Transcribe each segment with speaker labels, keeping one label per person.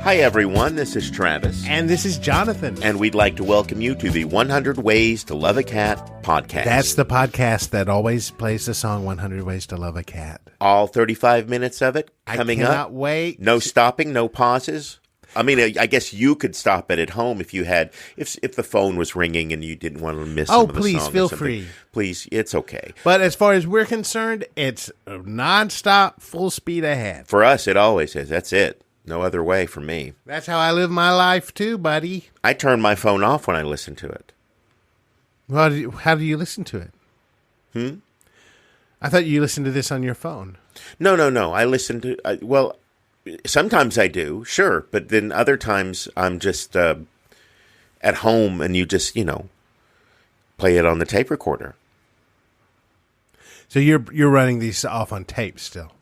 Speaker 1: Hi, everyone. This is Travis.
Speaker 2: And this is Jonathan.
Speaker 1: And we'd like to welcome you to the 100 Ways to Love a Cat podcast.
Speaker 2: That's the podcast that always plays the song 100 Ways to Love a Cat.
Speaker 1: All 35 minutes of it coming up.
Speaker 2: I cannot wait.
Speaker 1: No stopping, no pauses. I mean, I guess you could stop it at home if you had, if the phone was ringing and you didn't want to miss some of the song.
Speaker 2: Oh, please, feel free.
Speaker 1: Please, it's okay.
Speaker 2: But as far as we're concerned, it's nonstop, full speed ahead.
Speaker 1: For us, it always is. That's it. No other way for me.
Speaker 2: That's how I live my life too, buddy.
Speaker 1: I turn my phone off when I listen to it.
Speaker 2: Well, how do you listen to it? I thought you listened to this on your phone.
Speaker 1: No. I listen to, well, sometimes I do, sure. But then other times I'm just at home and you just, play it on the tape recorder.
Speaker 2: So you're running these off on tape still?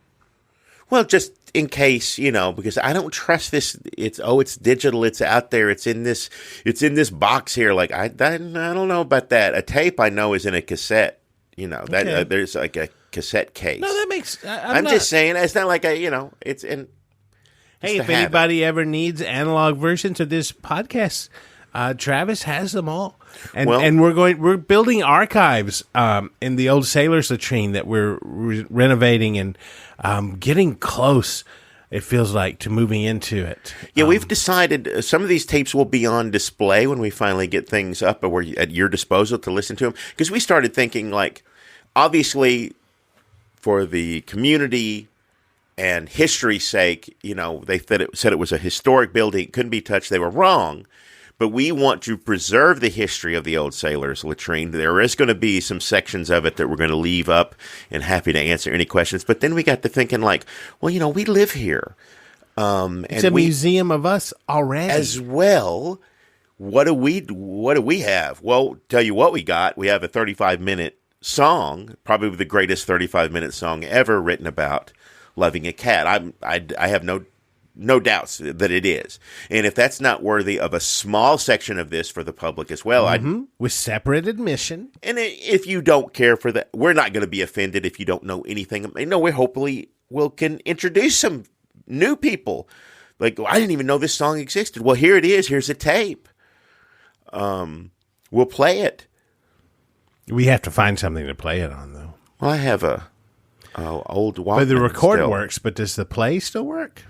Speaker 1: Well, just in case, because I don't trust this. It's digital. It's out there. It's in this box here. Like I don't know about that. A tape I know is in a cassette. That there's like a cassette case.
Speaker 2: No, that makes.
Speaker 1: I'm just saying it's not like it's in.
Speaker 2: Hey, if anybody ever needs analog versions of this podcast, Travis has them all, and we're building archives in the old sailor's latrine that we're renovating and getting close. It feels like to moving into it.
Speaker 1: Yeah, we've decided some of these tapes will be on display when we finally get things up or at your disposal to listen to them. Because we started thinking, like, obviously, for the community and history's sake, they said it was a historic building, it couldn't be touched. They were wrong. But we want to preserve the history of the old sailor's latrine. There is going to be some sections of it that we're going to leave up and happy to answer any questions. But then we got to thinking like, well, we live here.
Speaker 2: It's a museum of us already.
Speaker 1: As well, what do we have? Well, tell you what we got. We have a 35-minute song, probably the greatest 35-minute song ever written about loving a cat. I have no doubts that it is. And if that's not worthy of a small section of this for the public as well,
Speaker 2: with separate admission.
Speaker 1: And if you don't care for that, we're not going to be offended if you don't know anything. We hopefully can introduce some new people. Like, I didn't even know this song existed. Well, here it is. Here's a tape. We'll play it.
Speaker 2: We have to find something to play it on, though.
Speaker 1: Well, I have a old Walkman.
Speaker 2: But the record works, but does the play still work?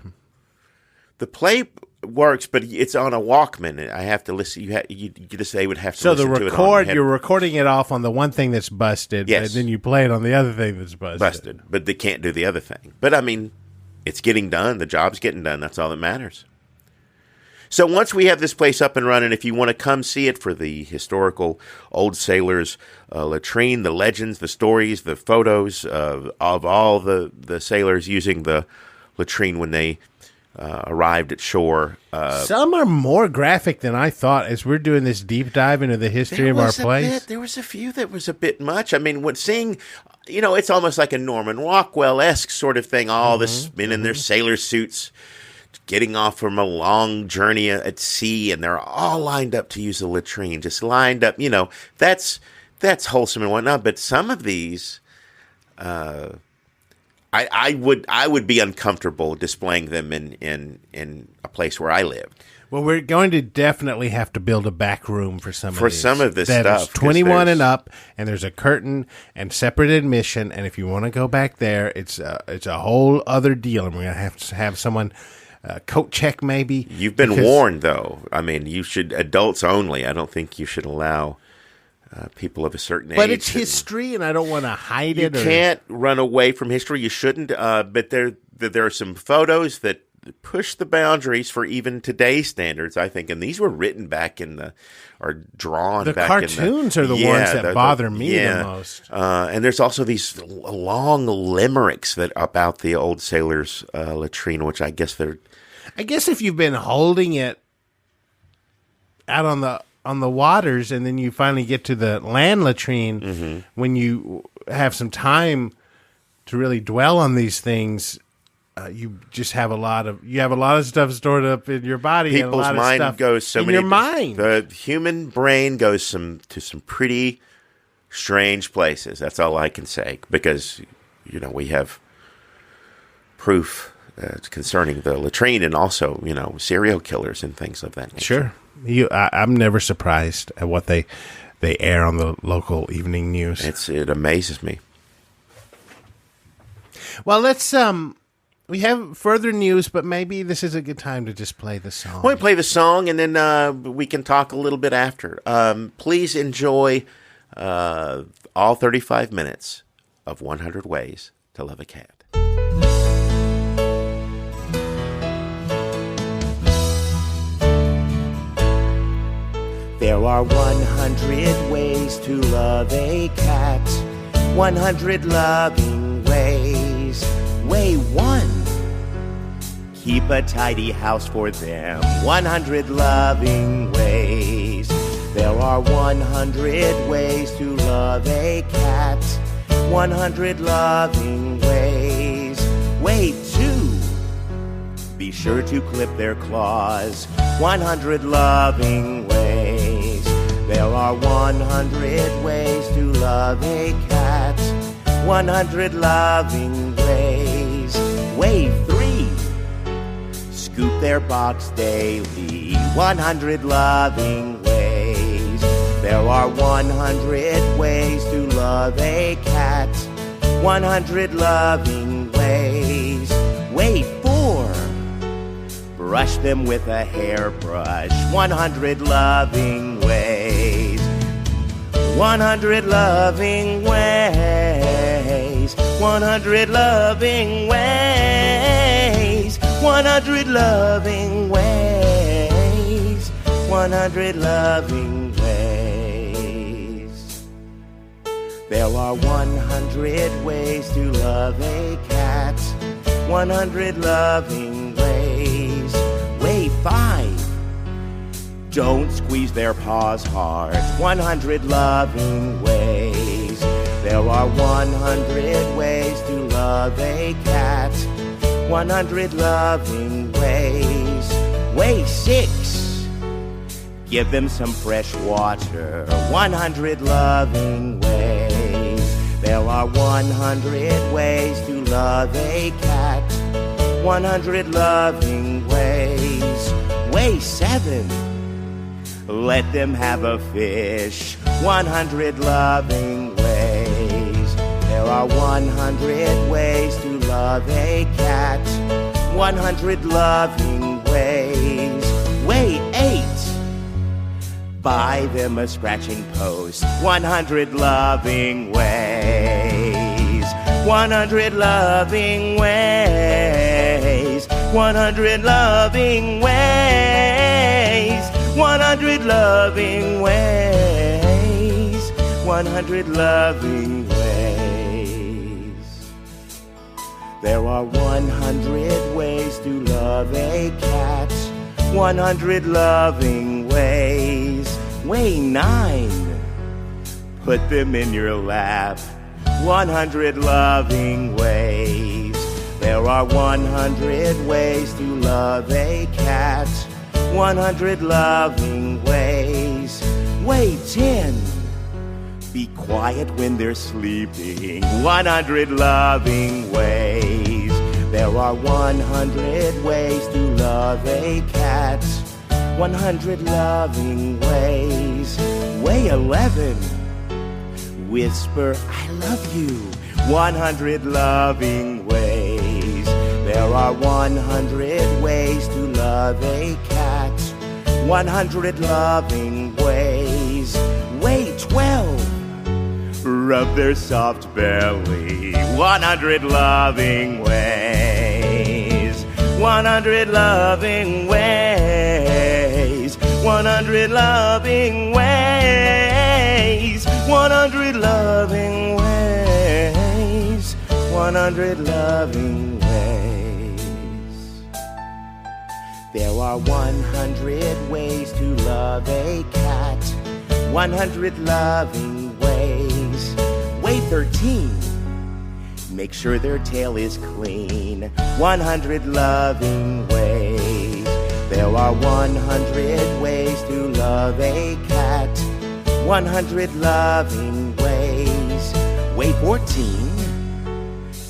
Speaker 1: The play works, but it's on a Walkman. I have to listen. They would have to. So listen to it
Speaker 2: you're recording it off on the one thing that's busted,
Speaker 1: yes.
Speaker 2: And then you play it on the other thing that's busted.
Speaker 1: But they can't do the other thing. But I mean, it's getting done. The job's getting done. That's all that matters. So once we have this place up and running, if you want to come see it for the historical old sailors latrine, the legends, the stories, the photos of all the sailors using the latrine when they arrived at shore.
Speaker 2: Some are more graphic than I thought as we're doing this deep dive into the history of our place.
Speaker 1: There was a few that was a bit much. I mean, seeing, it's almost like a Norman Rockwell-esque sort of thing. All the men in their sailor suits getting off from a long journey at sea, and they're all lined up to use the latrine, just lined up. That's wholesome and whatnot. But some of these, I would be uncomfortable displaying them in a place where I live.
Speaker 2: Well, we're going to definitely have to build a back room for some of
Speaker 1: this stuff.
Speaker 2: It's 21 and up, and there's a curtain and separate admission. And if you want to go back there, it's a whole other deal. And we're going to have someone coat check maybe.
Speaker 1: You've been warned, though. I mean, you should adults only. I don't think you should allow people of a certain age.
Speaker 2: But it's history, and I don't want to hide it.
Speaker 1: You can't run away from history. You shouldn't. But there are some photos that push the boundaries for even today's standards, I think. And these were written back or drawn back in the...
Speaker 2: The cartoons are the ones that bother me the most.
Speaker 1: And there's also these long limericks about the old sailors' latrine, which I guess they're...
Speaker 2: I guess if you've been holding it out on the waters, and then you finally get to the land latrine, when you have some time to really dwell on these things, you just have a lot of stuff stored up in your body.
Speaker 1: People's mind goes so many.
Speaker 2: Your mind,
Speaker 1: the human brain goes to some pretty strange places. That's all I can say, because we have proof concerning the latrine, and also serial killers and things of that nature.
Speaker 2: Sure, I'm never surprised at what they air on the local evening news.
Speaker 1: It amazes me.
Speaker 2: Well, let's we have further news, but maybe this is a good time to just play the song.
Speaker 1: We'll play the song, and then we can talk a little bit after. Please enjoy all 35 minutes of 100 Ways to Love a Cat. There are 100 ways to love a cat, 100 loving ways. Way 1, keep a tidy house for them, 100 loving ways. There are 100 ways to love a cat, 100 loving ways. Way 2, be sure to clip their claws, 100 loving ways. There are 100 ways to love a cat, 100 loving ways. Way 3, scoop their box daily, 100 loving ways. There are 100 ways to love a cat, 100 loving ways. Way 4, brush them with a hairbrush, 100 loving ways. 100 loving ways, 100 loving ways, 100 loving ways, 100 loving ways. There are 100 ways to love a cat, 100 loving ways. Way 5, don't squeeze their paws hard, 100 loving ways. There are 100 ways to love a cat, 100 loving ways. Way 6, give them some fresh water, 100 loving ways. There are 100 ways to love a cat, 100 loving ways. Way 7, let them have a fish, 100 loving ways. There are 100 ways to love a cat, 100 loving ways. Way 8, buy them a scratching post, 100 loving ways. 100 loving ways, 100 loving ways, 100 loving ways, 100 loving ways. There are 100 ways to love a cat, 100 loving ways. Way 9, put them in your lap, 100 loving ways. There are 100 ways to love a cat, 100 loving ways. Way 10, be quiet when they're sleeping, 100 loving ways. There are 100 ways to love a cat, 100 loving ways. Way 11, whisper, I love you, 100 loving ways. There are 100 ways to love a cat, 100 loving ways. Way 12, rub their soft belly, 100 loving ways. 100 loving ways, 100 loving ways, 100 loving ways, 100 loving ways. There are 100 ways to love a cat, 100 loving ways. Way 13, make sure their tail is clean, 100 loving ways. There are 100 ways to love a cat, 100 loving ways. Way 14,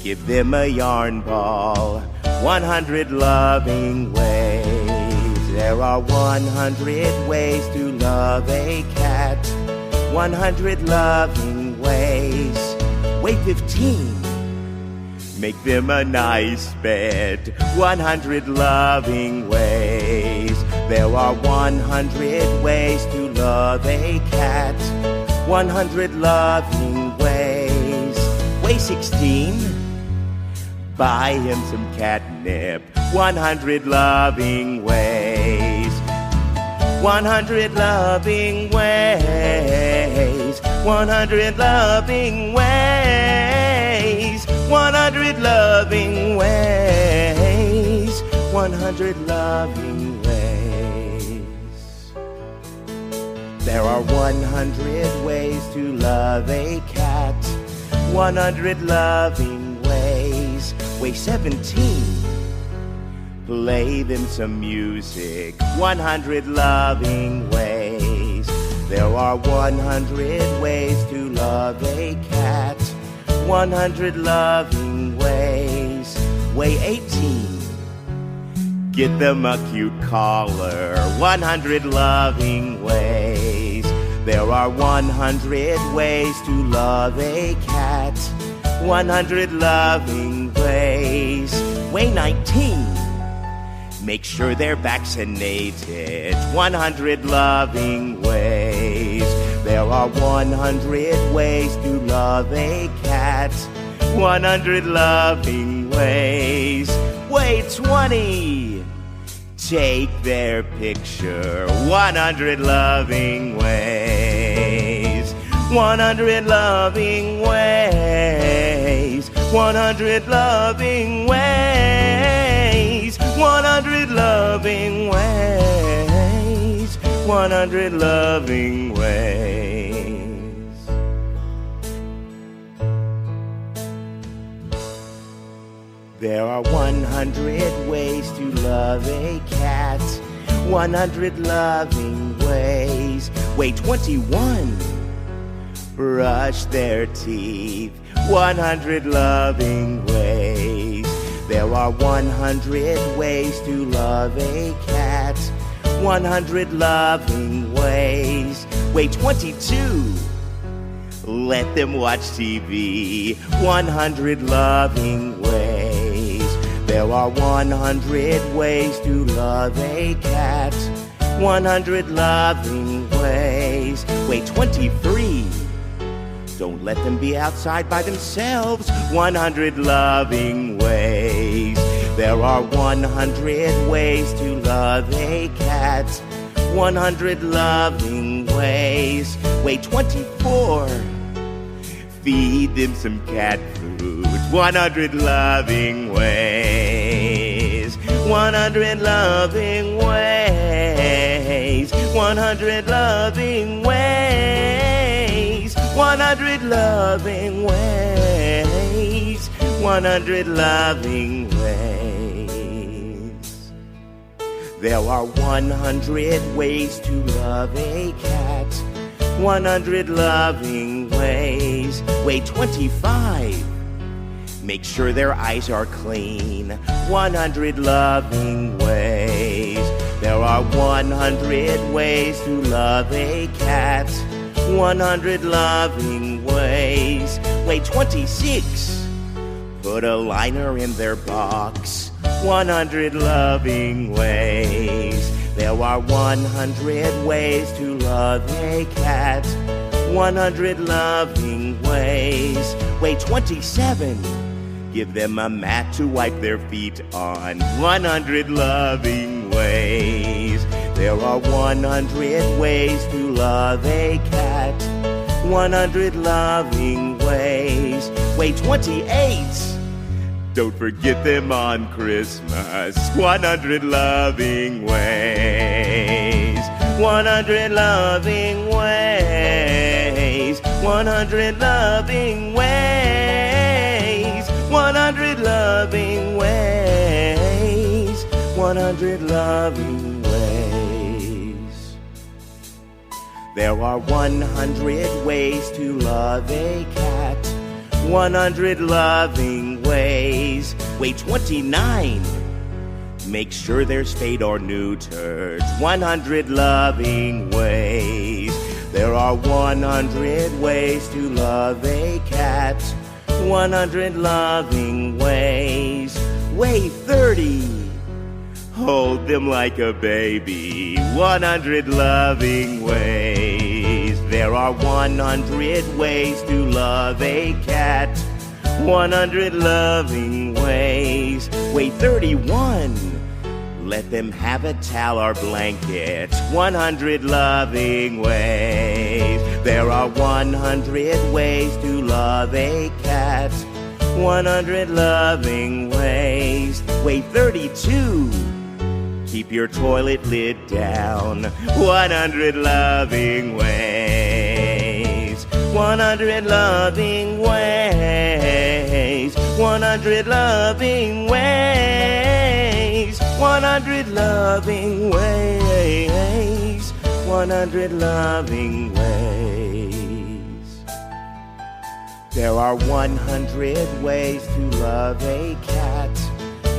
Speaker 3: Give them a yarn ball. 100 loving ways. There are 100 ways to love a cat. 100 loving ways. Way 15. Make them a nice bed. 100 loving ways. There are 100 ways to love a cat. 100 loving ways. Way 16. Buy him some catnip. 100 loving ways. 100 loving ways. 100 loving ways. 100 loving ways. 100 loving ways. There are 100 ways to love a cat. 100 loving ways. Way 17. Play them some music. 100 loving ways. There are 100 ways to love a cat. 100 loving ways. Way 18. Get them a cute collar. 100 loving ways. There are 100 ways to love a cat. 100 loving ways. Way 19. Make sure they're vaccinated. 100 loving ways. There are 100 ways to love a cat. 100 loving ways. Way 20. Take their picture. 100 loving ways. 100 loving ways. 100 loving ways. 100 loving ways. 100 loving ways. There are 100 ways to love a cat. 100 loving ways. Way 21. Brush their teeth. 100 loving ways. There are 100 ways to love a cat. 100 loving ways. Way 22. Let them watch TV. 100 loving ways. There are 100 ways to love a cat. 100 loving ways. Way 23. Don't let them be outside by themselves. 100 loving ways. There are 100 ways to love a cat. 100 loving ways. Way 24. Feed them some cat food. 100 loving ways. 100 loving ways. 100 loving ways. 100 loving ways. 100 loving ways. There are 100 ways to love a cat. 100 loving ways. Way 25. Make sure their eyes are clean. 100 loving ways. There are 100 ways to love a cat. 100 loving ways. Way 26. Put a liner in their box. 100 loving ways. There are 100 ways to love a cat. 100 loving ways. Way 27. Give them a mat to wipe their feet on. 100 loving ways. There are 100 ways to love a cat. 100 loving ways. Way 28. Don't forget them on Christmas. 100 loving ways. 100 loving ways. 100 loving ways. 100 loving ways. 100 loving ways. There are 100 ways to love a cat. 100 loving ways. Wait, 29. Make sure they're spayed or neutered. 100 loving ways. There are 100 ways to love a cat. 100 loving ways. Wait, 30. Hold them like a baby. 100 loving ways. There are 100 ways to love a cat. 100 loving ways. Wait, 31. Let them have a towel or blanket. 100 loving ways. There are 100 ways to love a cat. 100 loving ways. Wait, 32. Keep your toilet lid down. 100 loving ways. 100 loving ways. 100 loving ways. 100 loving ways. 100 loving ways. There are 100 ways to love a cat.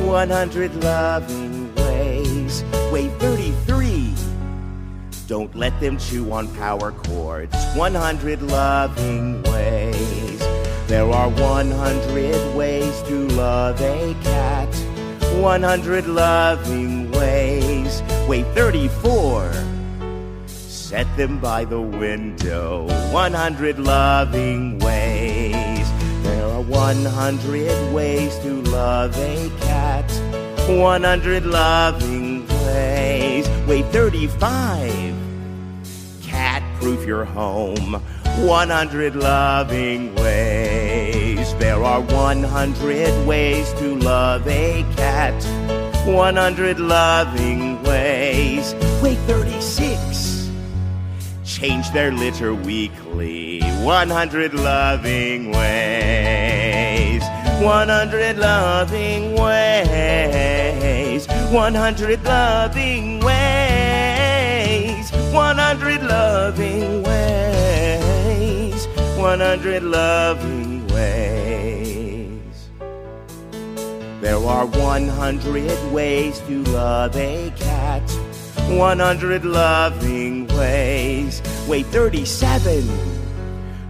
Speaker 3: 100 loving ways. Wait, 33. Don't let them chew on power cords. 100 loving ways. There are 100 ways to love a cat. 100 loving ways. Wait, 34. Set them by the window. 100 loving ways. There are 100 ways to love a cat. 100 loving ways. Wait, 35. Cat-proof your home. 100 loving ways. There are 100 ways to love a cat. 100 loving ways. Wait, 36. Change their litter weekly. 100 loving ways. 100 loving ways. 100 loving ways. 100 loving ways. 100 loving ways. There are 100 ways to love a cat. 100 loving ways. Wait, 37.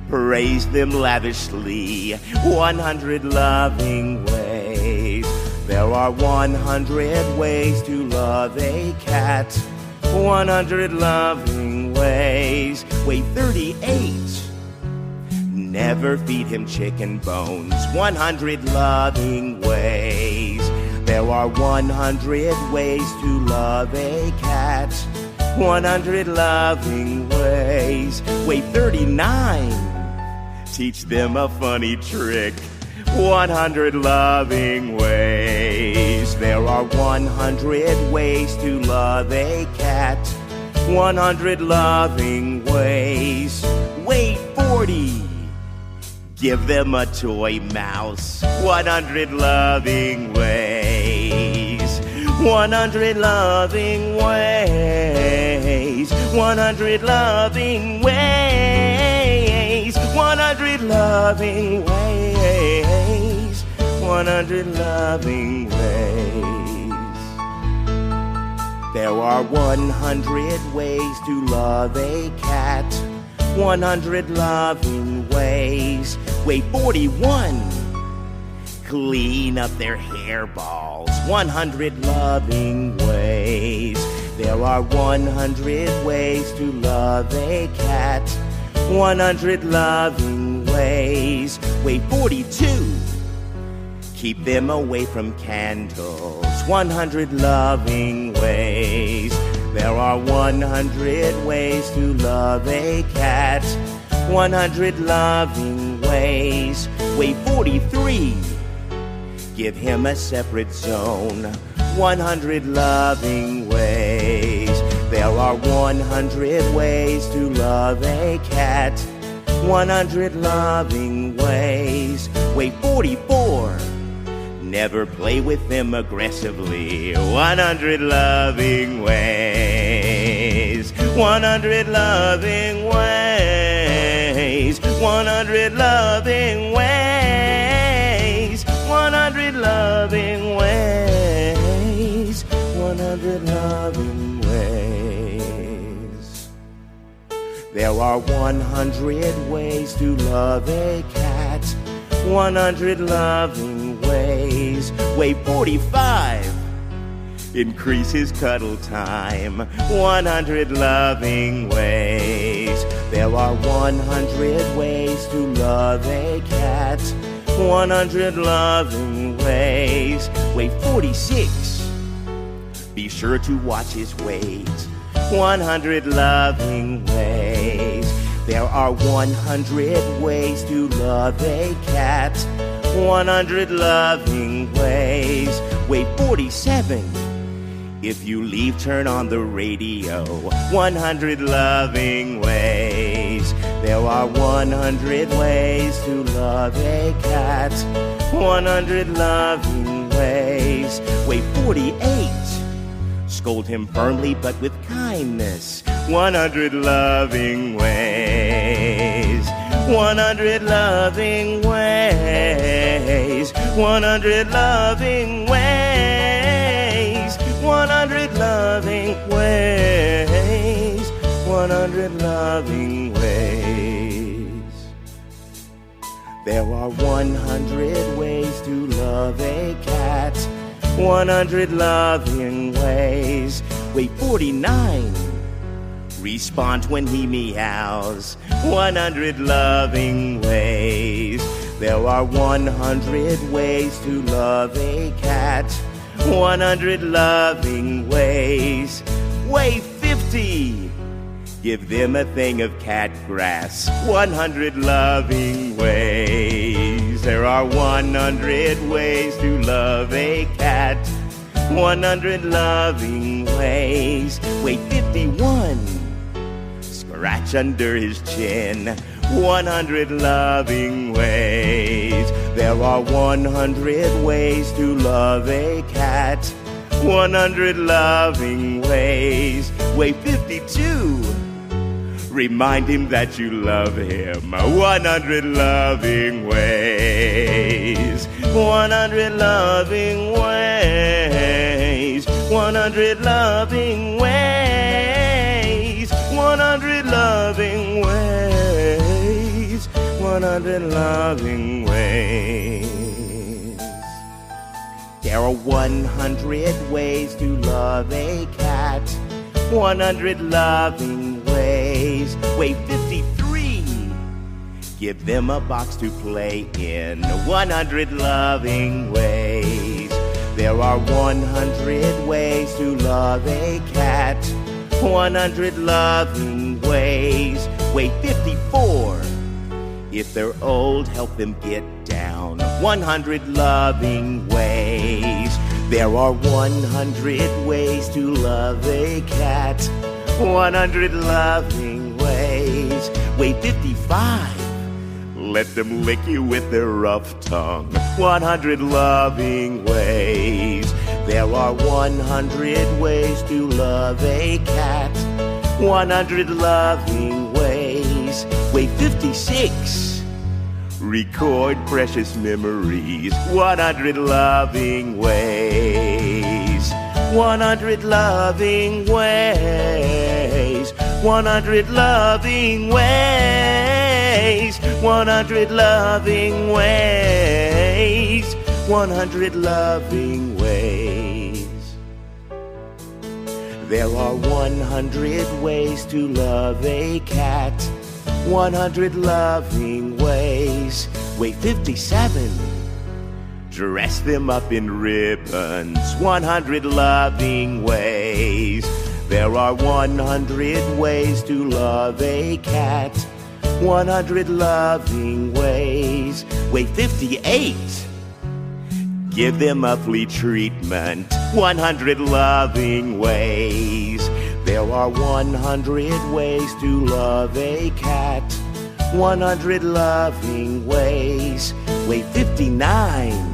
Speaker 3: Praise them lavishly. 100 loving ways. There are 100 ways to love a cat. 100 loving ways. Wait, 38. Never feed him chicken bones. 100 loving ways. There are 100 ways to love a cat. 100 loving ways. Wait, 39. Teach them a funny trick. 100 loving ways. There are 100 ways to love a cat. 100 loving ways. Wait, 40. Give them a toy mouse. 100 loving ways. 100 loving ways. 100 loving ways. 100 loving ways. 100 loving ways. There are 100 ways to love a cat. 100 loving ways. Wait, 41. Clean up their hairballs. 100 loving ways. There are 100 ways to love a cat. 100 loving ways. Wait, 42. Keep them away from candles. 100 loving ways. There are 100 ways to love a cat. 100 loving ways. Wait, 43. Give him a separate zone. 100 loving ways. There are 100 ways to love a cat. 100 loving ways. Wait, 44. Never play with them aggressively. 100 loving ways. 100 loving ways. 100 loving ways. 100 loving ways. There are 100 ways to love a cat. 100 loving ways. Wave 45. Increase his cuddle time. 100 loving ways. There are 100 ways to love a cat. 100 loving ways. Wave 46. Be sure to watch his weight. 100 loving ways. There are 100 ways to love a cat. 100 loving ways. Wave 47. If you leave, turn on the radio. 100 loving ways. There are 100 ways to love a cat. 100 loving ways. Wave 48. Scold him firmly but with kindness. 100 loving ways. 100 loving ways. 100 loving ways. 100 loving ways. 100 loving ways. There are 100 ways to love a cat. 100 loving ways. Wait, 49. Respond when he meows. 100 loving ways. There are 100 ways to love a cat. 100 loving ways. Wait, 50. Give them a thing of cat grass. 100 loving ways. There are 100 ways to love a cat. 100 loving ways. Wait, 51. Scratch under his chin. 100 loving ways. There are 100 ways to love a cat. 100 loving ways. Wait, 52. Remind him that you love him. 100 loving ways. 100 loving ways. 100 loving ways. 100 loving ways. 100 loving ways. There are 100 ways to love a cat. 100 loving ways. Wait, 53. Give them a box to play in. 100 loving ways. There are 100 ways to love a cat. 100 loving ways. Wait, 54. If they're old, help them get down. 100 loving ways. There are 100 ways to love a cat. 100 loving ways. Wait, 55. Let them lick you with their rough tongue. 100 loving ways. There are 100 ways to love a cat. 100 loving ways. Wait, 56. Record precious memories. 100 loving ways. 100 loving ways. 100 loving ways. 100 loving ways. 100 loving ways. There are 100 ways to love a cat. 100 loving ways. Wait, 57. Dress them up in ribbons. 100 loving ways. There are 100 ways to love a cat. 100 loving ways. Wait, 58. Give them a flea treatment. 100 loving ways. There are 100 ways to love a cat. 100 loving ways. Wait, 59.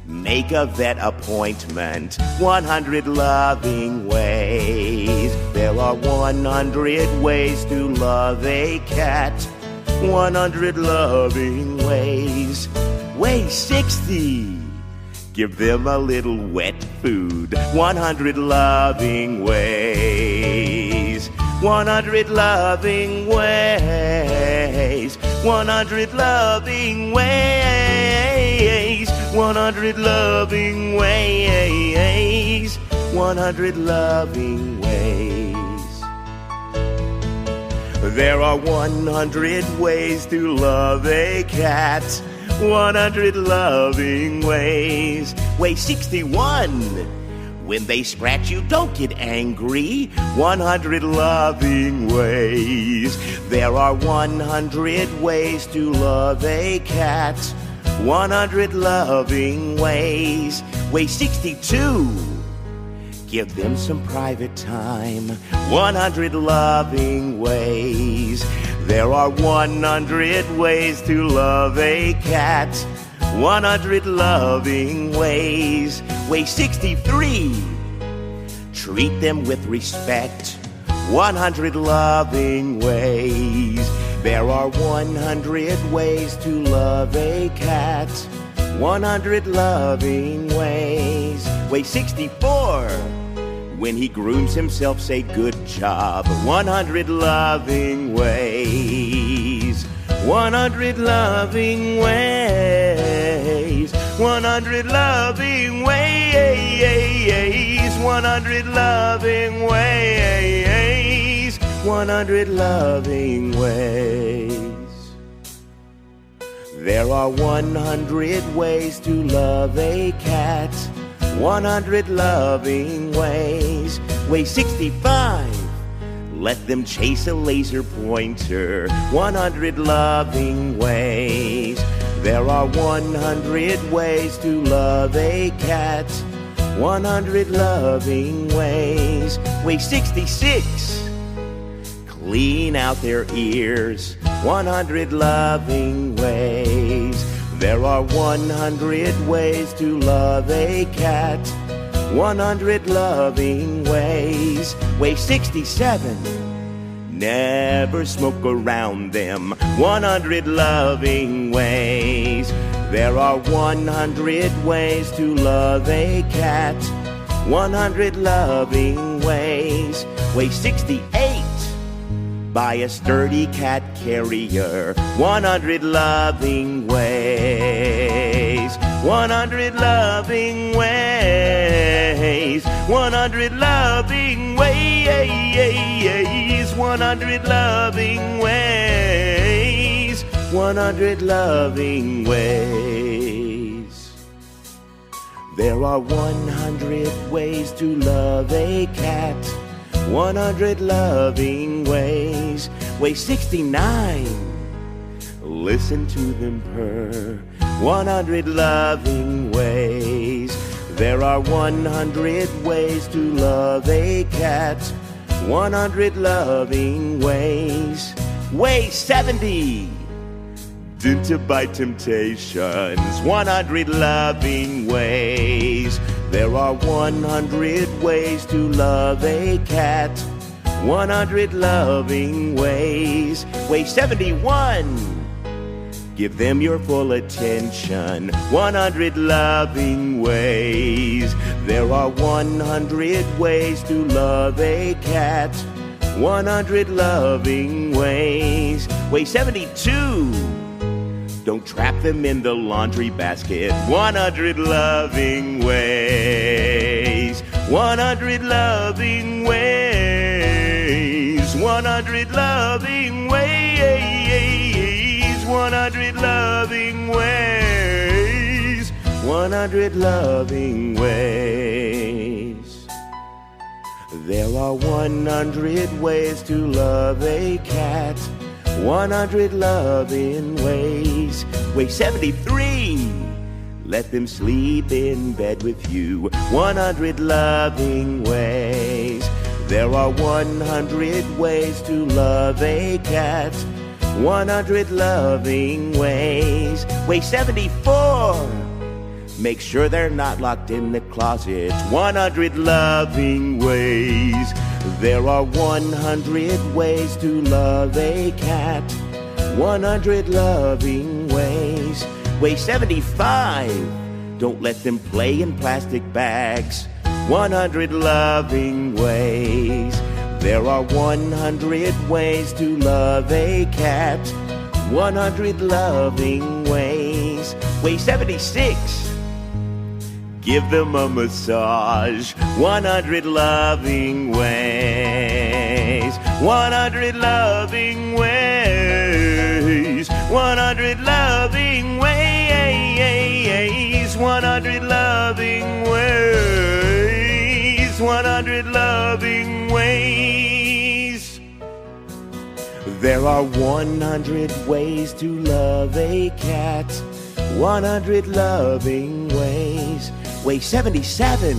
Speaker 3: Make a vet appointment. 100 loving ways. There are 100 ways to love a cat. 100 loving ways. Wait, 60. Give them a little wet food. 100 loving ways. 100 loving ways. 100 loving ways. 100 loving ways. 100 loving ways. There are 100 ways to love a cat. 100 loving ways. Way 61. When they scratch you, don't get angry. 100 loving ways. There are 100 ways to love a cat. 100 loving ways. Way 62. Give them some private time. 100 loving ways. There are 100 ways to love a cat. 100 loving ways. Way 63. Treat them with respect. 100 loving ways. There are 100 ways to love a cat. 100 loving ways. Way 64. When he grooms himself, say good job. 100 loving ways. 100 loving ways. 100 loving ways. 100 loving ways. 100 loving ways. There are 100 ways to love a cat. 100 loving ways. Way 65. Let them chase a laser pointer. 100 loving ways. There are 100 ways to love a cat. 100 loving ways. Way 66. Clean out their ears. 100 loving ways. There are 100 ways to love a cat. 100 loving ways. Way 67. Never smoke around them. 100 loving ways. There are 100 ways to love a cat. 100 loving ways. Way 68. Buy a sturdy cat carrier. 100 loving ways. 100 loving ways. 100 loving ways. 100 loving ways. 100 loving ways. There are 100 ways to love a cat. 100 loving ways. Way 69. Listen to them purr. 100 loving ways. There are 100 ways to love a cat. 100 loving ways. Way 70. Tempted by temptations. 100 loving ways. There are 100 ways to love a cat. 100 loving ways. Way 71. Give them your full attention. 100 loving ways. There are 100 ways to love a cat. 100 loving ways. Way 72. Don't trap them in the laundry basket. 100 loving ways. 100 loving ways. 100 loving ways. 100 loving ways. 100 loving ways. There are 100 ways to love a cat. 100 loving ways. Way 73. Let them sleep in bed with you. 100 loving ways. There are 100 ways to love a cat. 100 loving ways. Way 74. Make sure they're not locked in the closet. 100 loving ways. There are 100 ways to love a cat. 100 loving ways. Way 75. Don't let them play in plastic bags. 100 loving ways. There are 100 ways to love a cat. 100 loving ways. Way 76. Give them a massage. 100 loving ways. 100 loving ways. 100 loving ways. 100 loving ways. 100 loving ways. There are 100 ways to love a cat. 100 loving ways. Way 77.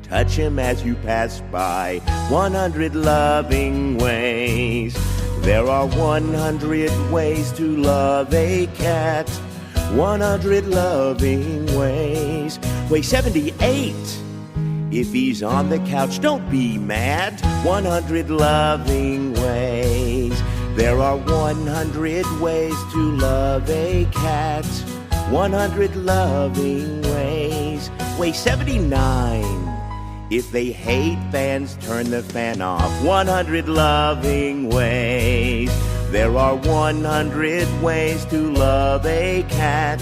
Speaker 3: Touch him as you pass by. 100 loving ways. There are 100 ways to love a cat. 100 loving ways. Way 78. If he's on the couch, don't be mad. 100 loving ways. There are 100 ways to love a cat. 100 loving ways. Way 79. If they hate fans, turn the fan off. 100 loving ways. There are 100 ways to love a cat.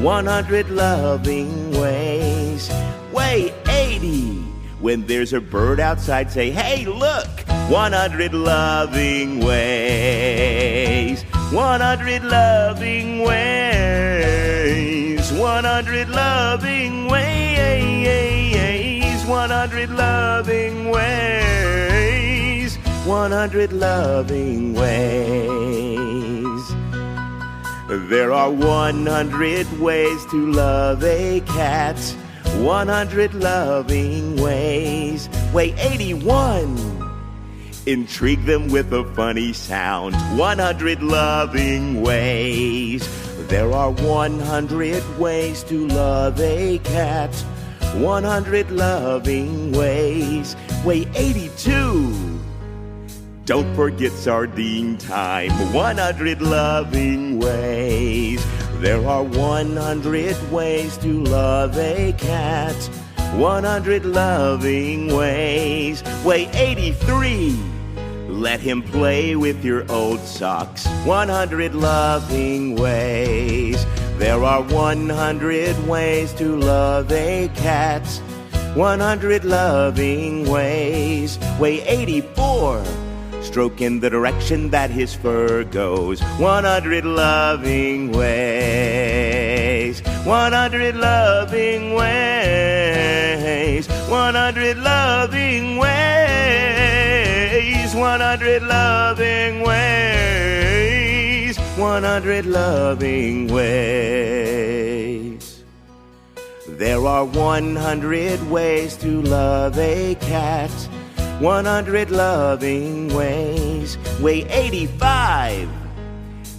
Speaker 3: 100 loving ways. Way 80. When there's a bird outside, say, hey, look. 100 loving ways. 100 loving ways. 100 loving ways. 100 loving ways. 100 loving ways. There are 100 ways to love a cat. 100 loving ways. Way 81. Intrigue them with a funny sound. 100 loving ways. There are 100 ways to love a cat. 100 loving ways. Way 82. Don't forget sardine time. 100 loving ways. There are 100 ways to love a cat. 100 loving ways. Way 83. Let him play with your old socks. 100 loving ways. There are 100 ways to love a cat. 100 loving ways. Way 84. Stroke in the direction that his fur goes. 100 loving ways. 100 loving ways. 100 loving ways. 100 loving ways. 100 loving ways. There are 100 ways to love a cat. 100 loving ways. Way 85.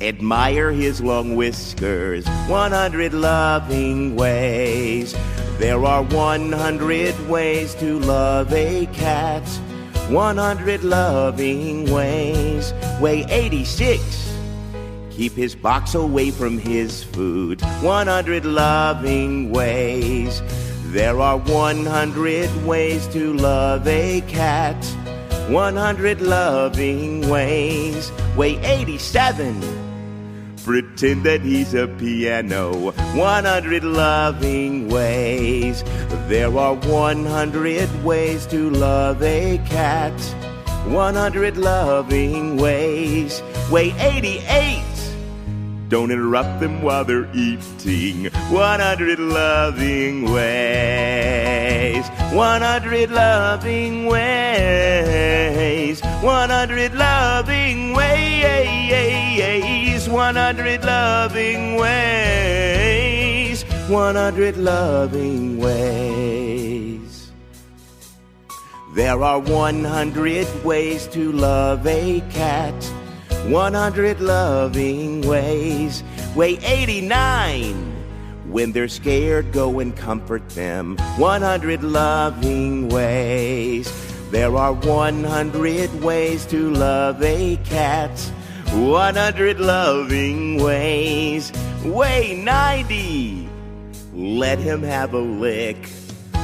Speaker 3: Admire his long whiskers. 100 loving ways. There are 100 ways to love a cat. 100 loving ways. Way 86. Keep his box away from his food. 100 loving ways. There are 100 ways to love a cat. 100 loving ways. Way 87. Pretend that he's a piano. 100 loving ways. There are 100 ways to love a cat. 100 loving ways. Way 88. Don't interrupt them while they're eating. 100 loving ways. 100 loving ways. 100 loving ways. 100 loving ways. 100 loving ways. There are 100 ways to love a cat. 100 loving ways. Way 89. When they're scared, go and comfort them. 100 loving ways. There are 100 ways to love a cat. 100 loving ways. Way 90. let him have a lick.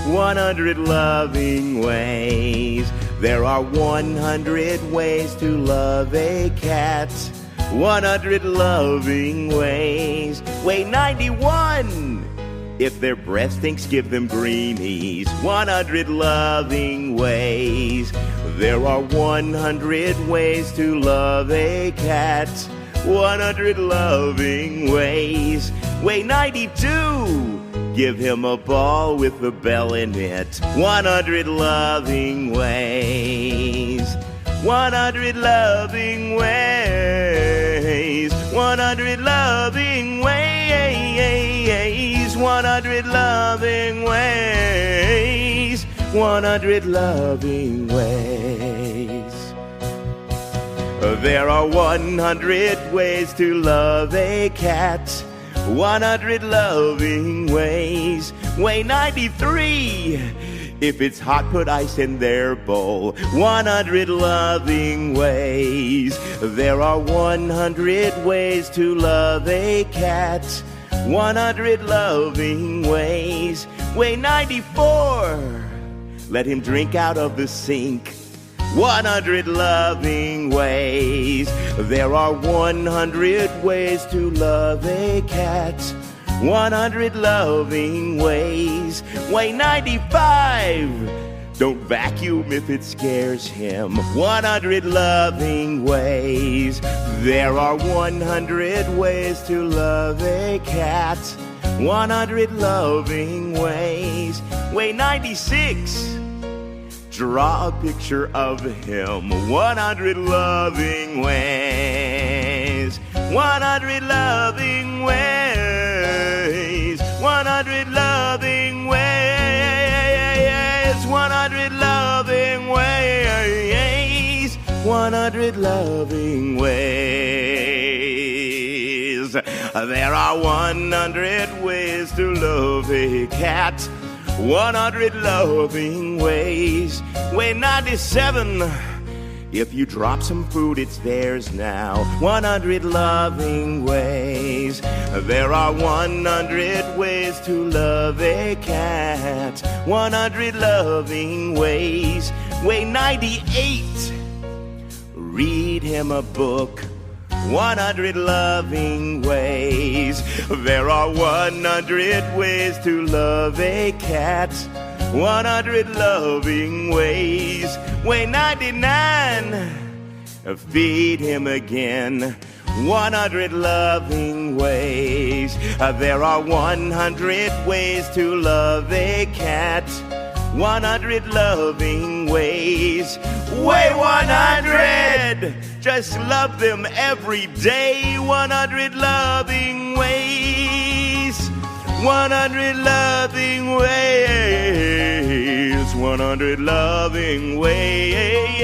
Speaker 3: 100 loving ways. There are 100 ways to love a cat. 100 loving ways. Way 91. If their breath stinks, give them greenies. 100 loving ways. There are 100 ways to love a cat. 100 loving ways. Way 92. Give him a ball with a bell in it. 100 loving ways. 100 loving ways. 100 loving ways. 100 loving ways. 100 loving ways. There are 100 ways to love a cat. 100 loving ways. Way 93. If it's hot, put ice in their bowl. 100 loving ways. There are 100 ways to love a cat. 100 loving ways. Way 94. Let him drink out of the sink. 100 loving ways. There are 100 ways to love a cat. 100 loving ways. Way 95. Don't vacuum if it scares him. 100 loving ways. There are 100 ways to love a cat. 100 loving ways. Way 96. Draw a picture of him. 100 loving ways. 100 loving ways. 100 loving ways. 100 loving ways. 100 loving ways. There are 100 ways to love a cat. 100 loving ways. Way 97. If you drop some food, it's theirs now. 100 loving ways. There are 100 ways to love a cat. 100 loving ways. Way 98. Read him a book. 100 loving ways. There are 100 ways to love a cat. 100 loving ways. Way 99. Feed him again. 100 loving ways. There are 100 ways to love a cat. 100 loving ways. Way 100. Just love them every day. 100 loving ways. 100 loving ways. 100 loving ways.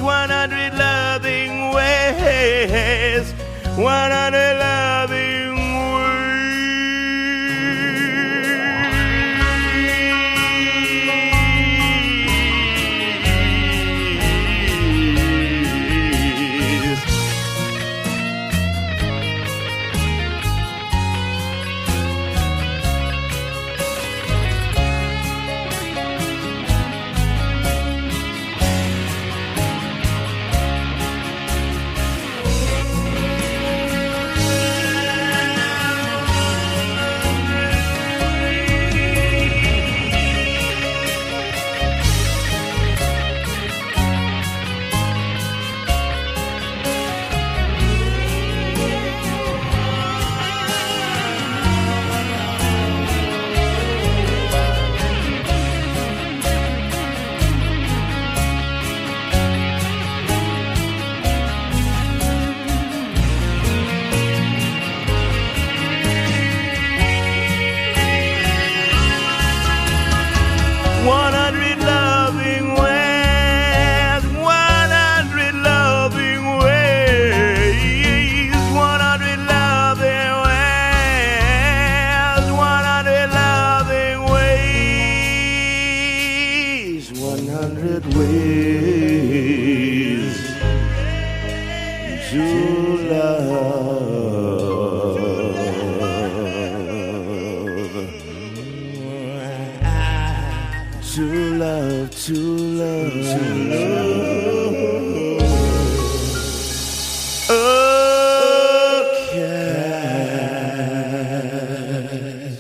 Speaker 3: 100 loving ways. 100 loving ways. to love. Okay.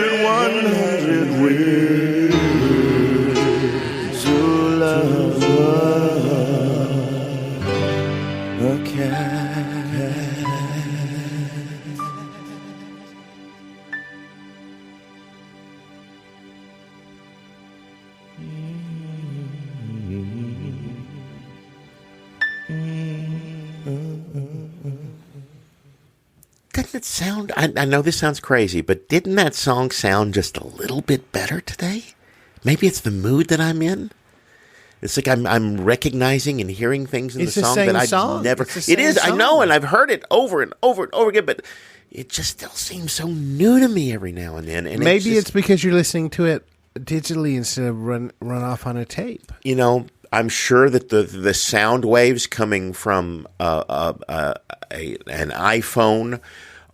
Speaker 3: 100 ways to love a cat.
Speaker 1: Doesn't it sound? I know this sounds crazy, but didn't that song sound just a little bit better today? Maybe it's the mood that I'm in. It's like I'm recognizing and hearing things in
Speaker 2: It's
Speaker 1: the
Speaker 2: the
Speaker 1: song
Speaker 2: same
Speaker 1: that I've
Speaker 2: song.
Speaker 1: never.
Speaker 2: It's the
Speaker 1: It
Speaker 2: same
Speaker 1: is. I
Speaker 2: song.
Speaker 1: know, and I've heard it over and over and over again, but it just still seems so new to me every now and then. And
Speaker 2: Maybe
Speaker 1: just,
Speaker 2: it's because you're listening to it digitally instead of run off on a tape.
Speaker 1: you know, I'm sure that the sound waves coming from an iPhone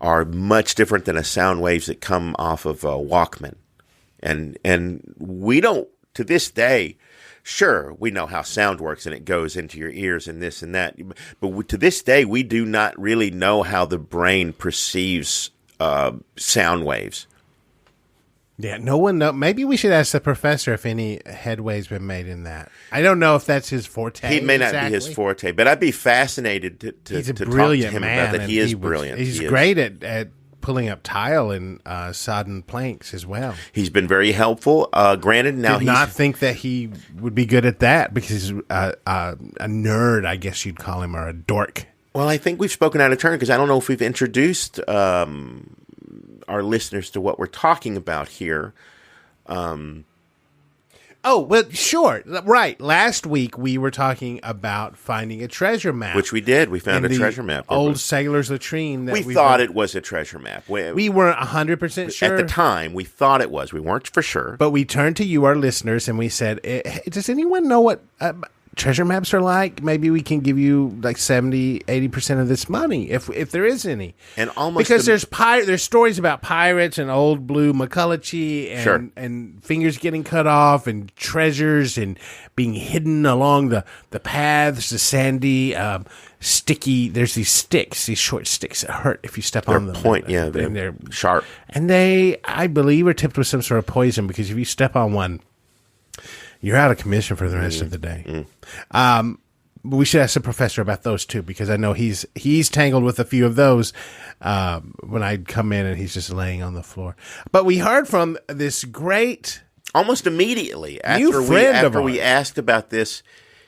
Speaker 1: are much different than a sound waves that come off of a Walkman, and we don't, to this day. Sure, we know how sound works, and it goes into your ears and this and that. But to this day, we do not really know how the brain perceives sound waves.
Speaker 2: Yeah, no one knows. Maybe we should ask the professor if any headway's been made in that. I don't know if that's his forte.
Speaker 1: He may not
Speaker 2: exactly.
Speaker 1: be his forte, but I'd be fascinated to
Speaker 2: He's a
Speaker 1: talk to
Speaker 2: brilliant
Speaker 1: him
Speaker 2: man.
Speaker 1: about that.
Speaker 2: and
Speaker 1: He is
Speaker 2: was-
Speaker 1: brilliant.
Speaker 2: He's
Speaker 1: He is.
Speaker 2: great at pulling up tile and sodden planks as well.
Speaker 1: He's been very helpful. Granted, now
Speaker 2: Did not think that he would be good at that because he's a nerd, I guess you'd call him, or a dork.
Speaker 1: well, I think we've spoken out of turn because I don't know if we've introduced our listeners to what we're talking about here.
Speaker 2: Oh, well, sure. Right. Last week, we were talking about finding a treasure map.
Speaker 1: Which we did. We found
Speaker 2: in
Speaker 1: a
Speaker 2: the
Speaker 1: treasure map.
Speaker 2: Old sailor's latrine. That
Speaker 1: we
Speaker 2: we've
Speaker 1: thought
Speaker 2: been-
Speaker 1: it was a treasure map.
Speaker 2: We weren't 100% sure.
Speaker 1: At the time, we thought it was. We weren't for sure.
Speaker 2: But we turned to you, our listeners, and we said, does anyone know what treasure maps are like? Maybe we can give you like 70, 80% of this money, if there is any.
Speaker 1: And almost
Speaker 2: because there's stories about pirates and old blue McCullochie and,
Speaker 1: Sure.
Speaker 2: and fingers getting cut off and treasures and being hidden along the paths, the sandy, sticky. There's these sticks, these short sticks that hurt if you step on them.
Speaker 1: they're sharp.
Speaker 2: And they, I believe, are tipped with some sort of poison because if you step on one, you're out of commission for the rest of the day. But we should ask the professor about those too, because I know he's tangled with a few of those when I come in and he's just laying on the floor. But we heard from this great
Speaker 1: Almost immediately
Speaker 2: New friend of
Speaker 1: after we
Speaker 2: ours.
Speaker 1: asked about this,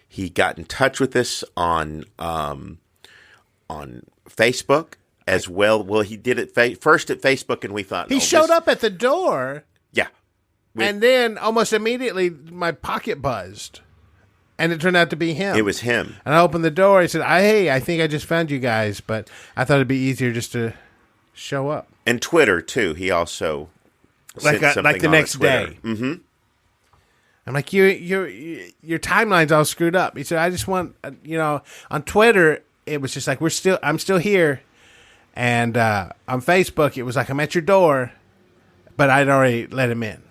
Speaker 1: he got in touch with us on Facebook as well. Well, he did it first at Facebook, and we thought
Speaker 2: he showed up at the door,
Speaker 1: Yeah,
Speaker 2: and then almost immediately my pocket buzzed, and it turned out to be him.
Speaker 1: it was him.
Speaker 2: And I opened the door. I said, "Hey, I think I just found you guys, but I thought it'd be easier just to show up."
Speaker 1: And Twitter too. He also sent something
Speaker 2: like the
Speaker 1: on
Speaker 2: next
Speaker 1: Twitter.
Speaker 2: day. Mm-hmm. I'm like, your timeline's all screwed up. He said, "I just want, on Twitter, it was just like I'm still here, and on Facebook, it was like I'm at your door, but I'd already let him in."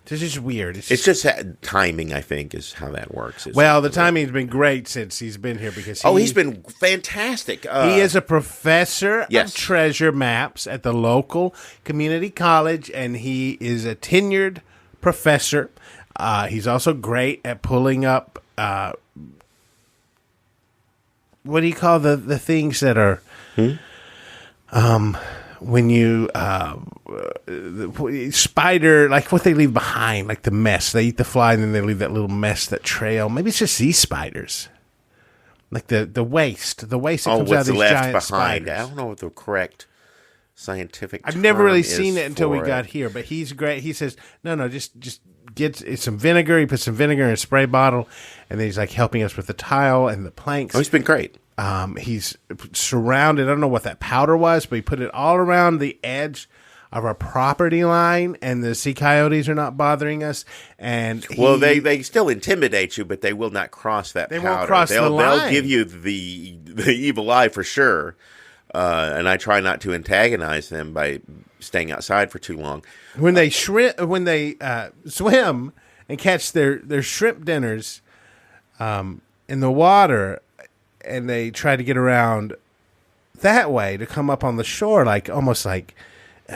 Speaker 2: This is weird.
Speaker 1: It's just timing, I think, is how that works.
Speaker 2: Well, the timing's been great since he's been here because
Speaker 1: he's been fantastic.
Speaker 2: He is a professor
Speaker 1: Yes.
Speaker 2: of treasure maps at the local community college, and he is a tenured professor. He's also great at pulling up, what do you call the things that are, when you, spider, like what they leave behind, like the mess. They eat the fly and then they leave that little mess, that trail. Maybe it's just these spiders. Like the waste that comes out of
Speaker 1: what's
Speaker 2: these
Speaker 1: left
Speaker 2: giant
Speaker 1: behind?
Speaker 2: spiders.
Speaker 1: I don't know what the correct scientific.
Speaker 2: I've never really
Speaker 1: term
Speaker 2: seen
Speaker 1: is
Speaker 2: it until we
Speaker 1: for
Speaker 2: got here, but he's great. He says, no, just get some vinegar. He puts some vinegar in a spray bottle, and then he's like helping us with the tile and the planks.
Speaker 1: Oh, he's been great.
Speaker 2: He's surrounded. I don't know what that powder was, but he put it all around the edge of our property line, and the sea coyotes are not bothering us. And
Speaker 1: They still intimidate you, but they will not cross that.
Speaker 2: They
Speaker 1: powder.
Speaker 2: won't cross the line.
Speaker 1: They'll give you the evil eye for sure. And I try not to antagonize them by staying outside for too long.
Speaker 2: When they swim and catch their shrimp dinners in the water, and they try to get around that way to come up on the shore, like almost like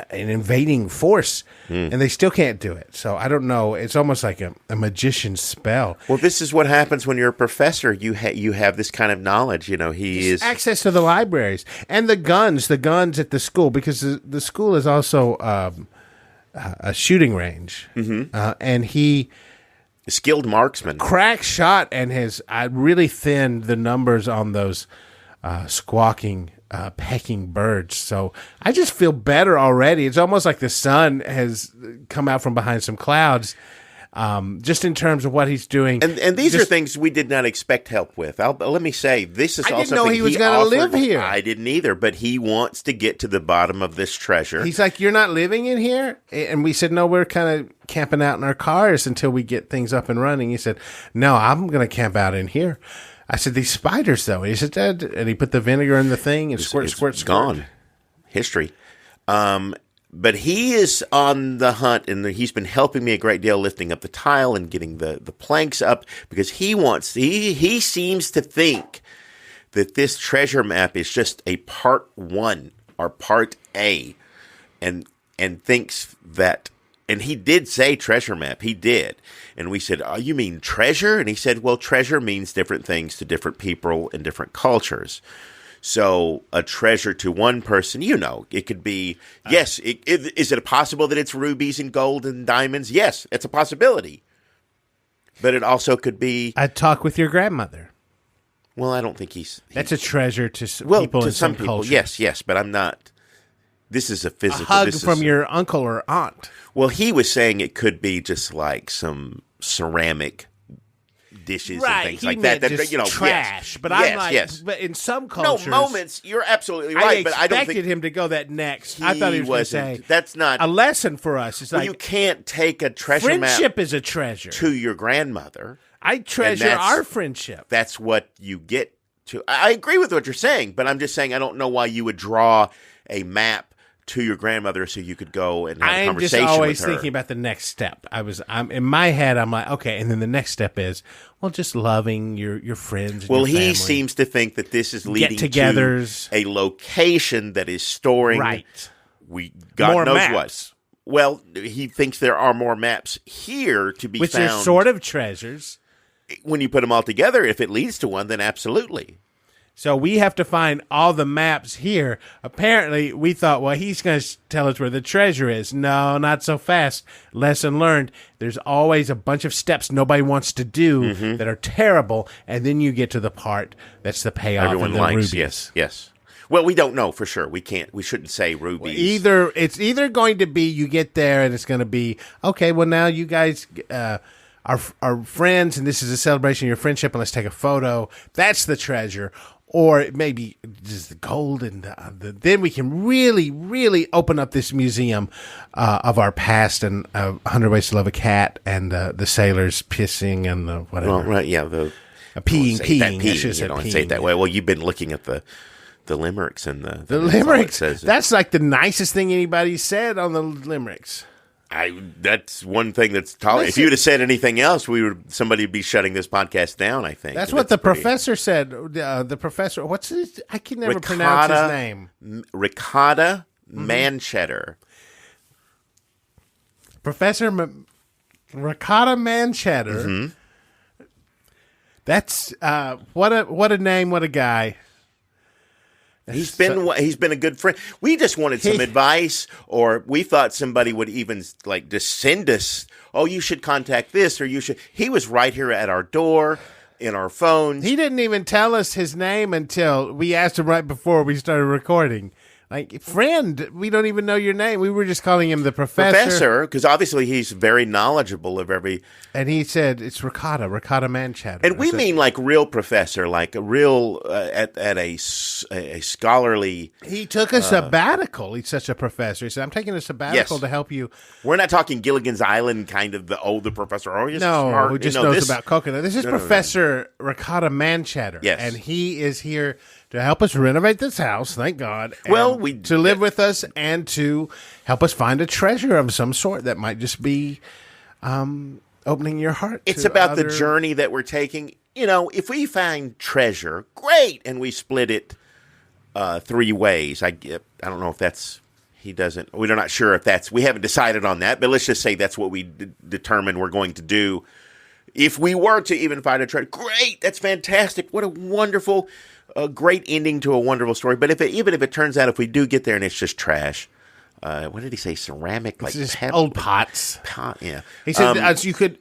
Speaker 2: an invading force, and they still can't do it. So I don't know. It's almost like a magician's spell.
Speaker 1: Well, this is what happens when you're a professor. You have this kind of knowledge. He is
Speaker 2: access to the libraries and the guns at the school, because the school is also a shooting range, and he
Speaker 1: a skilled marksman.
Speaker 2: Crack shot and has really thinned the numbers on those squawking, pecking birds. So I just feel better already. It's almost like the sun has come out from behind some clouds, just in terms of what he's doing.
Speaker 1: And these are things we did not expect help with. Let me say, this is
Speaker 2: I
Speaker 1: also
Speaker 2: didn't know he was going to live here.
Speaker 1: I didn't either, but he wants to get to the bottom of this treasure.
Speaker 2: He's like, you're not living in here? And we said, no, we're kind of camping out in our cars until we get things up and running. He said, no, I'm going to camp out in here. I said, these spiders, though. He said, and he put the vinegar in the thing and squirt.
Speaker 1: Gone. History. But he is on the hunt, and he's been helping me a great deal, lifting up the tile and getting the planks up, because he seems to think that this treasure map is just a part 1 or part A, and thinks that. And he did say treasure map. He did. And we said, oh, you mean treasure? And he said, well, treasure means different things to different people in different cultures. So a treasure to one person, it could be, yes, is it possible that it's rubies and gold and diamonds? Yes, it's a possibility. But it also could be...
Speaker 2: I'd talk with your grandmother.
Speaker 1: Well, I don't think
Speaker 2: That's a treasure to people in some
Speaker 1: people.
Speaker 2: cultures.
Speaker 1: Yes, but I'm not... This is a physical...
Speaker 2: A hug from your uncle or aunt.
Speaker 1: Well, he was saying it could be just like some ceramic dishes and things like that.
Speaker 2: Trash. But I'm like, but in some cultures...
Speaker 1: No, moments, you're absolutely right, but I don't think...
Speaker 2: I expected him to go that next. I thought he was going to say...
Speaker 1: That's not...
Speaker 2: A lesson for us. It's like...
Speaker 1: You can't take a treasure map...
Speaker 2: Friendship is a treasure.
Speaker 1: ...to your grandmother.
Speaker 2: I treasure our friendship.
Speaker 1: That's what you get to... I agree with what you're saying, but I'm just saying I don't know why you would draw a map to your grandmother so you could go and have a conversation with her. I'm just always
Speaker 2: thinking about the next step. I'm in my head, I'm like, okay, and then the next step is, well, just loving your friends and your family.
Speaker 1: He seems to think that this is leading
Speaker 2: Get-togethers.
Speaker 1: To a location that is storing God
Speaker 2: more
Speaker 1: knows
Speaker 2: maps.
Speaker 1: What. Well, he thinks there are more maps here to be
Speaker 2: Which
Speaker 1: found.
Speaker 2: Which are sort of treasures.
Speaker 1: When you put them all together, if it leads to one, then absolutely.
Speaker 2: So we have to find all the maps here. Apparently, we thought, well, he's going to tell us where the treasure is. No, not so fast. Lesson learned. There's always a bunch of steps nobody wants to do that are terrible, and then you get to the part that's the payoff.
Speaker 1: Everyone likes, yes. Well, we don't know for sure. We shouldn't say rubies.
Speaker 2: It's either going to be you get there and it's going to be, okay, well, now you guys are friends, and this is a celebration of your friendship, and let's take a photo. That's the treasure. Or maybe just the gold, and then we can really, really open up this museum of our past, and 100 Ways to Love a Cat, and the sailors pissing and the whatever.
Speaker 1: Well, right, yeah,
Speaker 2: peeing.
Speaker 1: Say it that way. Well, you've been looking at the limericks and the
Speaker 2: limericks. That's like the nicest thing anybody said on the limericks.
Speaker 1: That's one thing that's tolerant. If you would have said anything else, somebody would be shutting this podcast down, I think.
Speaker 2: That's what the professor said. The professor, what's his? I can never pronounce his name.
Speaker 1: Ricotta Mancheddar.
Speaker 2: Professor Ricotta Mancheddar. That's what a name, what a guy.
Speaker 1: He's been a good friend. We just wanted some advice, or we thought somebody would even just send us, oh, you should contact this, or you should. He was right here at our door, in our phones.
Speaker 2: He didn't even tell us his name until we asked him right before we started recording. Like, friend, we don't even know your name. We were just calling him the professor.
Speaker 1: Professor, because obviously he's very knowledgeable of every...
Speaker 2: And he said, it's Ricotta Mancheddar.
Speaker 1: And we mean like real professor, like a real, at a scholarly...
Speaker 2: He took a sabbatical. He's such a professor. He said, I'm taking a sabbatical to help you.
Speaker 1: We're not talking Gilligan's Island kind of the older professor. Oh,
Speaker 2: smart. Who just knows about coconut. This is Professor Ricotta Mancheddar.
Speaker 1: Yes.
Speaker 2: And he is here to help us renovate this house. Thank God.
Speaker 1: Well,
Speaker 2: to live with us and to help us find a treasure of some sort that might just be opening your heart.
Speaker 1: It's
Speaker 2: to
Speaker 1: about the
Speaker 2: other-
Speaker 1: journey that we're taking. You know, if we find treasure, great, and we split it 3 ways. I don't know if that's we're not sure if that's. We haven't decided on that, but let's just say that's what we determine we're going to do. If we were to even find a treasure, great, that's fantastic. What a wonderful, great ending to a wonderful story. But even if it turns out if we do get there and it's just trash. What did he say? Ceramic, like
Speaker 2: It's just old pots.
Speaker 1: Yeah.
Speaker 2: He said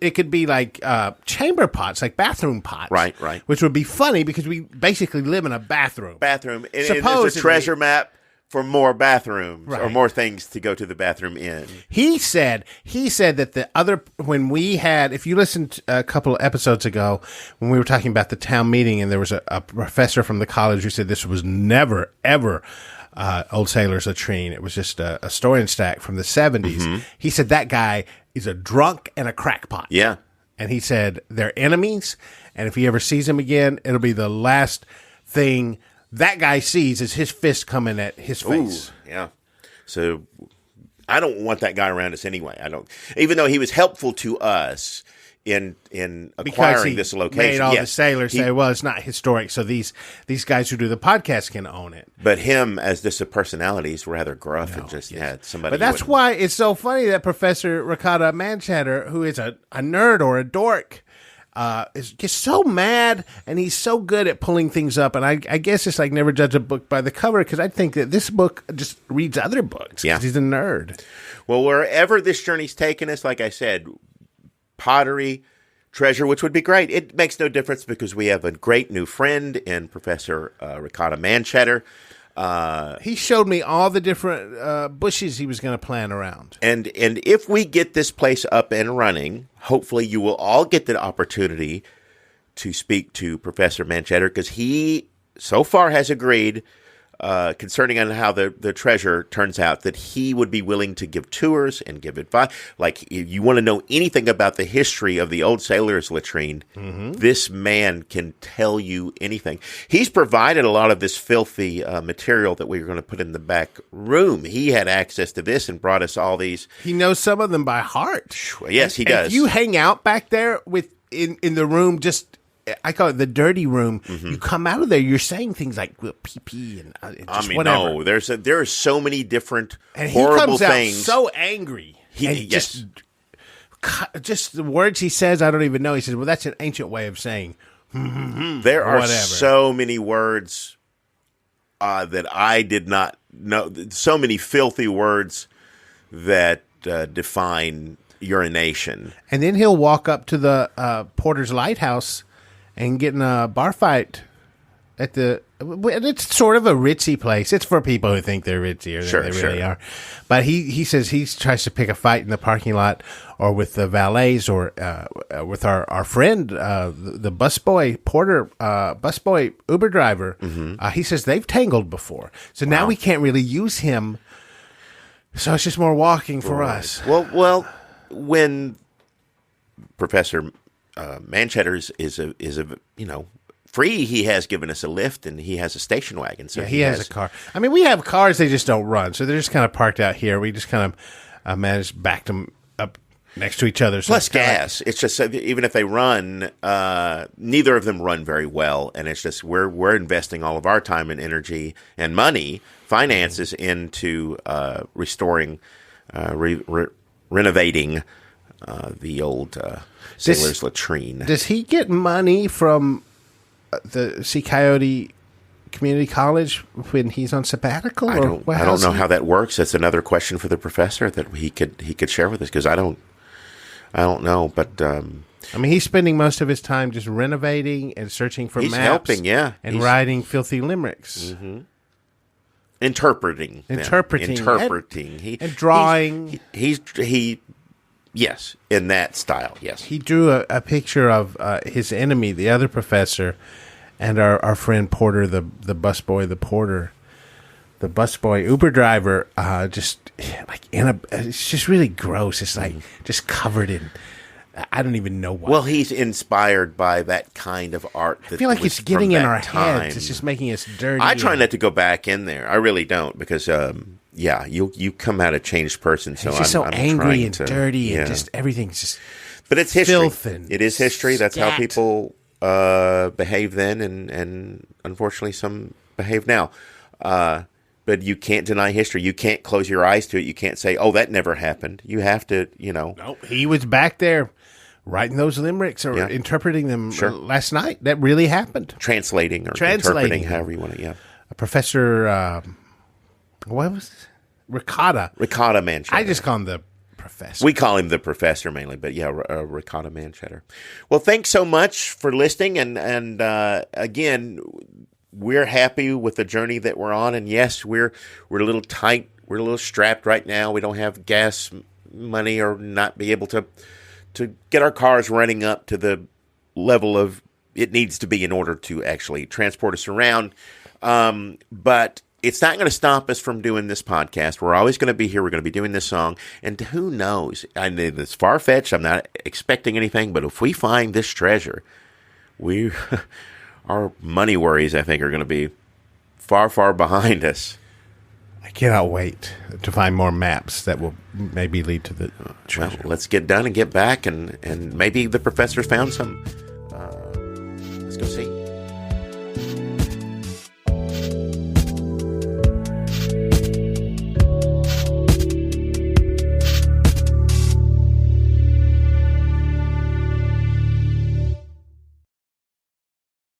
Speaker 2: it could be like chamber pots, like bathroom pots.
Speaker 1: Right.
Speaker 2: Which would be funny because we basically live in a bathroom.
Speaker 1: And there's
Speaker 2: Supposedly-
Speaker 1: a treasure map for more bathrooms or
Speaker 2: Right.
Speaker 1: more things to go to the bathroom in.
Speaker 2: He said that when we had, if you listened a couple of episodes ago when we were talking about the town meeting, and there was a professor from the college who said this was never ever Old Sailor's latrine. It was just a story and stack from the 70s.
Speaker 1: Mm-hmm.
Speaker 2: He said that guy is a drunk and a crackpot.
Speaker 1: Yeah.
Speaker 2: And he said they're enemies, and if he ever sees him again, it'll be the last thing that guy sees is his fist coming at his face.
Speaker 1: Ooh, yeah. So I don't want that guy around us anyway. I don't, even though he was helpful to us in acquiring this location.
Speaker 2: Made all
Speaker 1: Yes,
Speaker 2: the sailors say, "Well, it's not historic, so these guys who do the podcast can own it."
Speaker 1: But him as just a personality is rather gruff and just somebody.
Speaker 2: But that's why it's so funny that Professor Ricotta Mancheddar, who is a nerd or a dork, is just so mad, and he's so good at pulling things up. And I guess it's like never judge a book by the cover, because I think that this book just reads other books.
Speaker 1: Yeah.
Speaker 2: 'Cause he's a nerd.
Speaker 1: Well, wherever this journey's taken us, like I said, pottery, treasure, which would be great. It makes no difference because we have a great new friend in Professor Ricotta Mancheddar.
Speaker 2: He showed me all the different bushes he was going to plant around.
Speaker 1: And if we get this place up and running, hopefully you will all get the opportunity to speak to Professor Mancheddar, because he so far has agreed, concerning on how the treasure turns out, that he would be willing to give tours and give advice. Like, if you want to know anything about the history of the Old Sailor's latrine, this man can tell you anything. He's provided a lot of this filthy material that we were going to put in the back room. He had access to this and brought us all these.
Speaker 2: He knows some of them by heart.
Speaker 1: Yes, he
Speaker 2: And
Speaker 1: does.
Speaker 2: if you hang out back there in the room, just I call it the dirty room. You come out of there, you're saying things like "well, pee," and just whatever.
Speaker 1: No, there are so many different
Speaker 2: And he
Speaker 1: horrible
Speaker 2: comes out
Speaker 1: things.
Speaker 2: so angry. And
Speaker 1: Yes.
Speaker 2: just the words he says, I don't even know. He says, "Well, that's an ancient way of saying."
Speaker 1: There are
Speaker 2: whatever.
Speaker 1: so many words that I did not know. So many filthy words that define urination.
Speaker 2: And then he'll walk up to the Porter's Lighthouse and get in a bar fight at the. And it's sort of a ritzy place. It's for people who think they're ritzier than they really are. But he says he tries to pick a fight in the parking lot, or with the valets, or with our friend, the busboy Porter, busboy Uber driver. He says they've tangled before, so now we can't really use him. So it's just more walking for us.
Speaker 1: Well, when Professor Mancheddar is a free, he has given us a lift, and he has a station wagon. So
Speaker 2: he has a car. I mean, we have cars; they just don't run, so they're just kind of parked out here. We just kind of managed back them up next to each other. So
Speaker 1: Plus
Speaker 2: it's kinda
Speaker 1: gas. It's just even if they run, neither of them run very well, and it's just we're investing all of our time and energy and money, finances into restoring, renovating the old sailor's latrine.
Speaker 2: Does he get money from the Sea Coyote Community College when he's on sabbatical?
Speaker 1: I don't know how that works. That's another question for the professor that he could share with us, because I don't know. But
Speaker 2: I mean, he's spending most of his time just renovating and searching for
Speaker 1: he's
Speaker 2: maps.
Speaker 1: helping, yeah,
Speaker 2: and
Speaker 1: he's
Speaker 2: writing filthy limericks.
Speaker 1: interpreting,
Speaker 2: And drawing.
Speaker 1: Yes, in that style. Yes,
Speaker 2: He drew a picture of his enemy, the other professor, and our friend Porter, the busboy, the busboy Uber driver, just like it's just really gross. It's like just covered in I don't even know why.
Speaker 1: Well, he's inspired by that kind of art.
Speaker 2: I feel like it's getting in our heads. It's just making us dirty.
Speaker 1: I try not to go back in there. I really don't because, you come out a changed person. So
Speaker 2: it's just
Speaker 1: I'm
Speaker 2: so angry and
Speaker 1: to,
Speaker 2: dirty and just everything's just.
Speaker 1: But it's history.
Speaker 2: Filth and
Speaker 1: it is history. That's how
Speaker 2: scat.
Speaker 1: people behave then, and unfortunately, some behave now. But you can't deny history. You can't close your eyes to it. You can't say, "Oh, that never happened." You have to,
Speaker 2: No, he was back there writing those limericks or interpreting them last night. That really happened.
Speaker 1: Translating or interpreting, however you want to. Yeah.
Speaker 2: Professor, what was it? Ricotta
Speaker 1: Mancheddar.
Speaker 2: I just call him the professor.
Speaker 1: We call him the professor mainly, but Ricotta Mancheddar. Well, thanks so much for listening, and again, we're happy with the journey that we're on, and yes, we're a little tight, we're a little strapped right now. We don't have gas money or not be able to get our cars running up to the level of it needs to be in order to actually transport us around. But it's not going to stop us from doing this podcast. We're always going to be here. We're going to be doing this song. And who knows? I know it's far-fetched. I'm not expecting anything. But if we find this treasure, our money worries, I think, are going to be far, far behind us.
Speaker 2: I cannot wait to find more maps that will maybe lead to the treasure.
Speaker 1: Well, let's get done and get back. And maybe the professor's found some